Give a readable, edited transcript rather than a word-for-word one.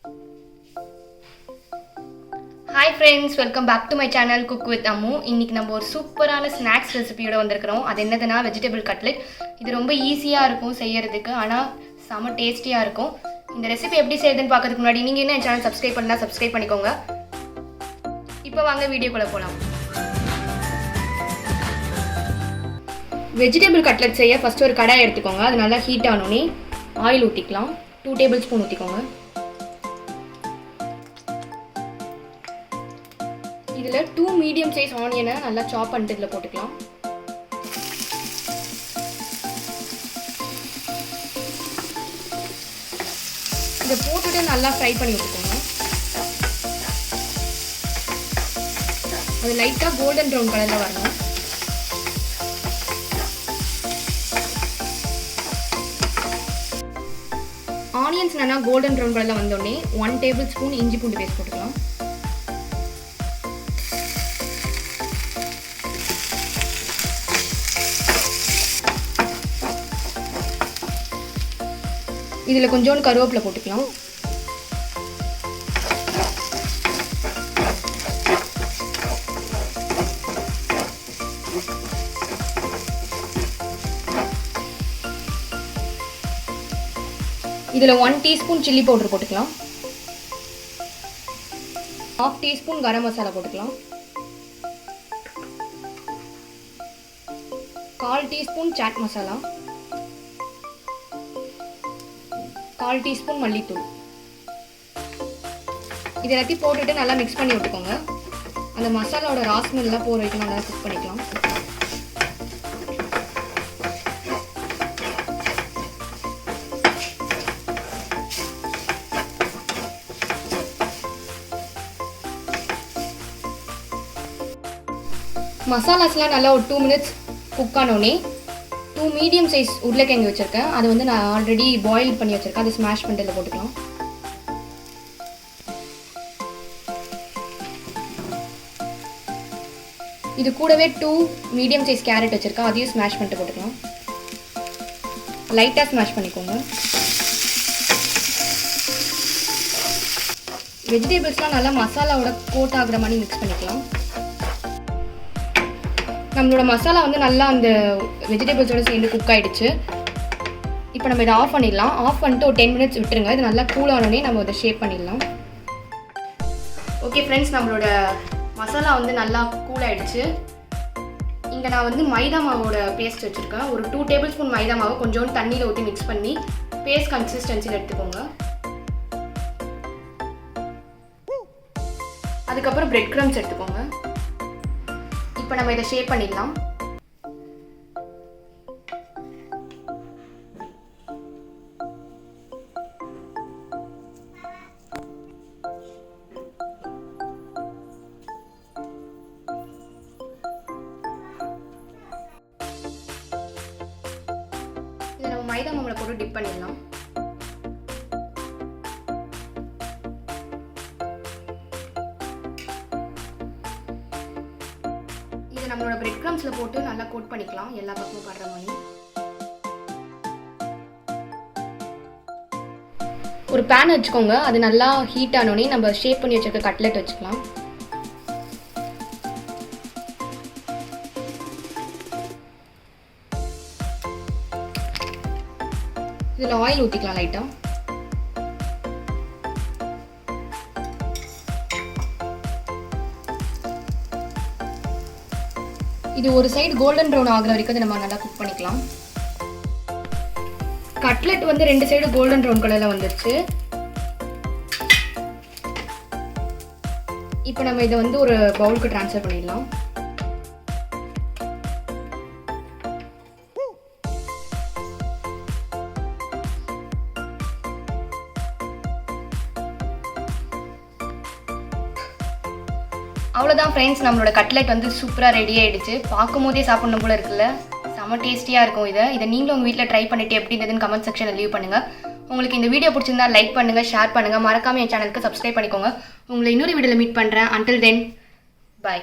Hi friends, welcome back to my channel Cook with Ammu. இன்னைக்கு நம்ம ஒரு சூப்பரான ஸ்நாக்ஸ் ரெசிபியோட வந்திருக்கோம். அது என்னதுன்னா வெஜிடபிள் கட்லெட். இது ரொம்ப ஈஸியா இருக்கும் செய்யிறதுக்கு, ஆனா செம டேஸ்டியா இருக்கும். இந்த ரெசிபி எப்படி செய்யறதுன்னு பார்க்கிறதுக்கு முன்னாடி நீங்க என்ன சேனல் சப்ஸ்கிரைப் பண்ணா சப்ஸ்கிரைப் பண்ணிக்கோங்க. இப்போ வாங்க வீடியோக்குள்ள போலாம். வெஜிடபிள் கட்லெட் செய்ய ஃபர்ஸ்ட் ஒரு கடாய் எடுத்துக்கோங்க. அது நல்லா ஹீட் ஆனோனே ஆயில் ஊத்திக்கலாம். 2 டேபிள்ஸ்பூன் ஊத்திக்கோங்க. இதுல 2 மீடியம் சைஸ் ஆனியனை நல்லா சாப் பண்ணிட்டு இதுல போட்டுக்கலாம். இதை போட்டுட்டு நல்லா ஃப்ரை பண்ணி விட்டுக்கோங்க. அது லைட்டா கோல்டன் ப்ரௌன் கலர்ல வரணும். ஆனியன்ஸ் நல்லா கோல்டன் ப்ரௌன் கலர்ல வந்தோடனே 1 டேபிள்ஸ்பூன் இஞ்சி பூண்டு பேஸ்ட் போட்டுக்கலாம். இதில் கொஞ்சோண்டு கருவேப்பிலை போட்டுக்கலாம். இதில் 1 டீஸ்பூன் சில்லி பவுடர் போட்டுக்கலாம். 1/2 டீஸ்பூன் கரம் மசாலா போட்டுக்கலாம். 1/4 டீஸ்பூன் சாட் மசாலா, 1/4 டீஸ்பூன் மல்லித்தூள். இது எல்லாத்தையும் போட்டுட்டு நல்லா மிக்ஸ் பண்ணி விட்டுக்கோங்க. அந்த மசாலாவோட ராஸ்மெல்லாம் போகிற வரைக்கும் நல்லா குக் பண்ணிக்கலாம். மசாலாஸ்லாம் நல்லா ஒரு 2 மினிட்ஸ் குக் ஆனோடனே 2 மீடியம் சைஸ் உருளைக்கிழங்கு வச்சுருக்கேன். அது வந்து நான் ஆல்ரெடி பாயில் பண்ணி வச்சுருக்கேன். அதை ஸ்மாஷ் பண்ணிட்டு இதில் போட்டுக்கலாம். இது கூடவே 2 மீடியம் சைஸ் கேரட் வச்சுருக்கேன். அதையும் ஸ்மாஷ் பண்ணிட்டு போட்டுக்கலாம். லைட்டாக ஸ்மாஷ் பண்ணிக்கோங்க. வெஜிடபிள்ஸ்லாம் நல்லா மசாலாவோட கோட் ஆகுற மாதிரி மிக்ஸ் பண்ணிக்கலாம். நம்மளோட மசாலா வந்து நல்லா அந்த வெஜிடபிள்ஸோட சேர்ந்து குக் ஆகிடுச்சு. இப்போ நம்ம இதை ஆஃப் பண்ணிடலாம். ஆஃப் பண்ணிட்டு ஒரு 10 மினிட்ஸ் விட்டுருங்க. இது நல்லா கூல் ஆனோடனே நம்ம இதை ஷேப் பண்ணிடலாம். ஓகே ஃப்ரெண்ட்ஸ், நம்மளோட மசாலா வந்து நல்லா கூல் ஆகிடுச்சு. இங்கே நான் வந்து மைதா மாவோட பேஸ்ட் வச்சுருக்கேன். ஒரு 2 டேபிள்ஸ்பூன் மைதா மாவை கொஞ்சோண்டு தண்ணியில் ஊற்றி மிக்ஸ் பண்ணி பேஸ்ட் கன்சிஸ்டன்சியில் எடுத்துக்கோங்க. அதுக்கப்புறம் பிரெட் க்ரம்ஸ் எடுத்துக்கோங்க. இப்போ நம்ம இதை ஷேப் பண்ணிடலாம். இதை நம்ம மைதா மாவுல போட்டு டிப் பண்ணிடலாம். நம்மளோட பிரெட் க்ரம்ஸ்ல போட்டு நல்லா கோட் பண்ணிக்கலாம், எல்லா பக்கமும் படுற மாதிரி. ஒரு பேன் வச்சுக்கோங்க. அது நல்லா ஹீட் ஆனோடனே நம்ம ஷேப் பண்ணி வச்சிருக்க கட்லெட் வச்சுக்கலாம். இதில் ஆயில் ஊற்றிக்கலாம் லைட்டாக. இது ஒரு சைடு கோல்டன் ப்ரௌன் ஆகிற வரைக்கும் நம்ம நல்லா குக் பண்ணிக்கலாம். கட்லெட் வந்து 2 சைடு கோல்டன் ப்ரௌன் கலர்ல வந்துருச்சு. இப்போ நம்ம இதை வந்து ஒரு பவுலுக்கு ட்ரான்ஸ்ஃபர் பண்ணிடலாம். அவ்வளோதான் ஃப்ரெண்ட்ஸ், நம்மளோட கட்லெட் வந்து சூப்பராக ரெடி ஆகிடுச்சு. பார்க்கும் போதே சாப்பிடணும் போல இருக்குல்ல. செம்ம டேஸ்டியாக இருக்கும். இதை நீங்களும் உங்கள் வீட்டில் ட்ரை பண்ணிவிட்டு எப்படி இருந்ததுன்னு கமெண்ட் செக்ஷனில் லீவ் பண்ணுங்கள். உங்களுக்கு இந்த வீடியோ பிடிச்சிருந்தா லைக் பண்ணுங்கள், ஷேர் பண்ணுங்கள், மறக்காமல் என் சேனலுக்கு சப்ஸ்கிரைப் பண்ணிக்கோங்க. உங்களை இன்னொரு வீடியோவில் மீட் பண்ணுறேன். Until then, by.